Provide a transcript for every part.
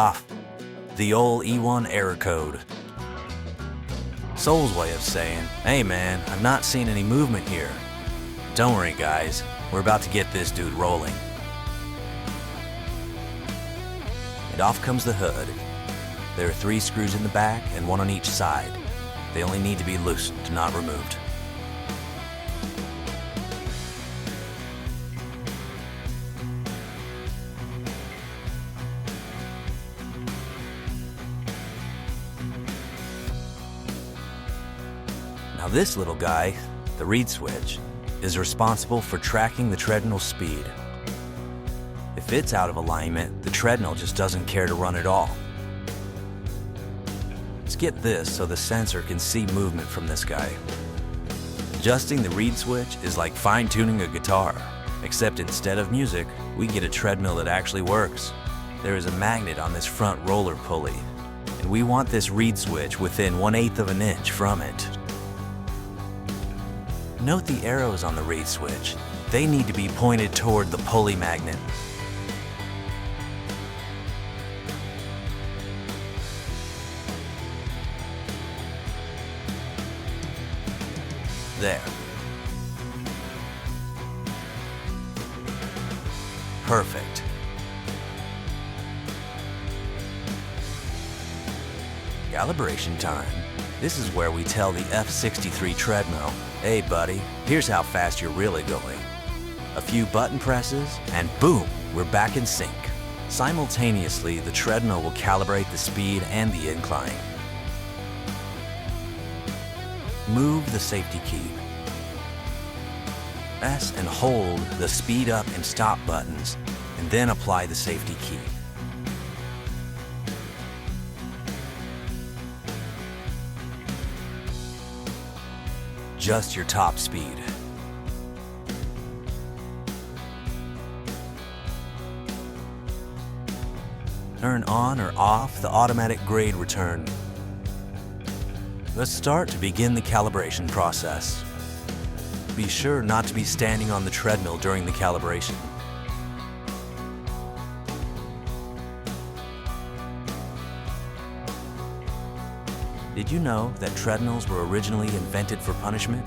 Ah, the old E1 error code. Sole's way of saying, hey man, I've not seen any movement here. Don't worry guys, we're about to get this dude rolling. And off comes the hood. There are 3 screws in the back and 1 on each side. They only need to be loosened, not removed. Now this little guy, the reed switch, is responsible for tracking the treadmill's speed. If it's out of alignment, the treadmill just doesn't care to run at all. Let's get this so the sensor can see movement from this guy. Adjusting the reed switch is like fine-tuning a guitar, except instead of music, we get a treadmill that actually works. There is a magnet on this front roller pulley, and we want this reed switch within 1/8 of an inch from it. Note the arrows on the reed switch. They need to be pointed toward the pulley magnet. There. Perfect. Calibration time. This is where we tell the F63 treadmill, hey buddy, here's how fast you're really going. A few button presses, and boom, we're back in sync. Simultaneously, the treadmill will calibrate the speed and the incline. Move the safety key. Press and hold the speed up and stop buttons, and then apply the safety key. Adjust your top speed. Turn on or off the automatic grade return. Let's start to begin the calibration process. Be sure not to be standing on the treadmill during the calibration. Did you know that treadmills were originally invented for punishment?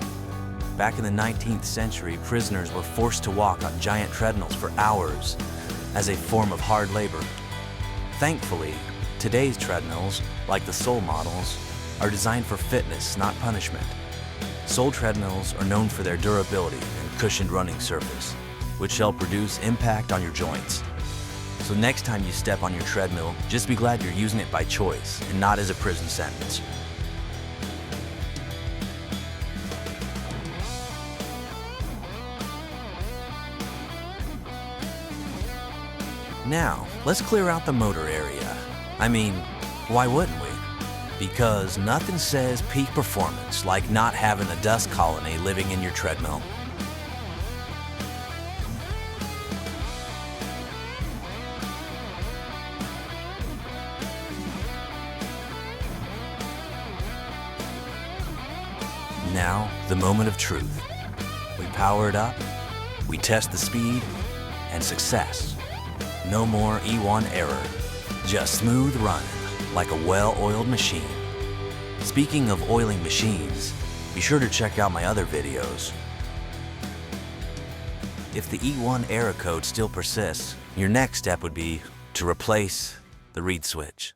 Back in the 19th century, prisoners were forced to walk on giant treadmills for hours as a form of hard labor. Thankfully, today's treadmills, like the Sole models, are designed for fitness, not punishment. Sole treadmills are known for their durability and cushioned running surface, which help reduce impact on your joints. So next time you step on your treadmill, just be glad you're using it by choice and not as a prison sentence. Now, let's clear out the motor area. I mean, why wouldn't we? Because nothing says peak performance like not having a dust colony living in your treadmill. Now, the moment of truth. We power it up, we test the speed, and success. No more E1 error, just smooth running like a well-oiled machine. Speaking of oiling machines, be sure to check out my other videos. If the E1 error code still persists, your next step would be to replace the reed switch.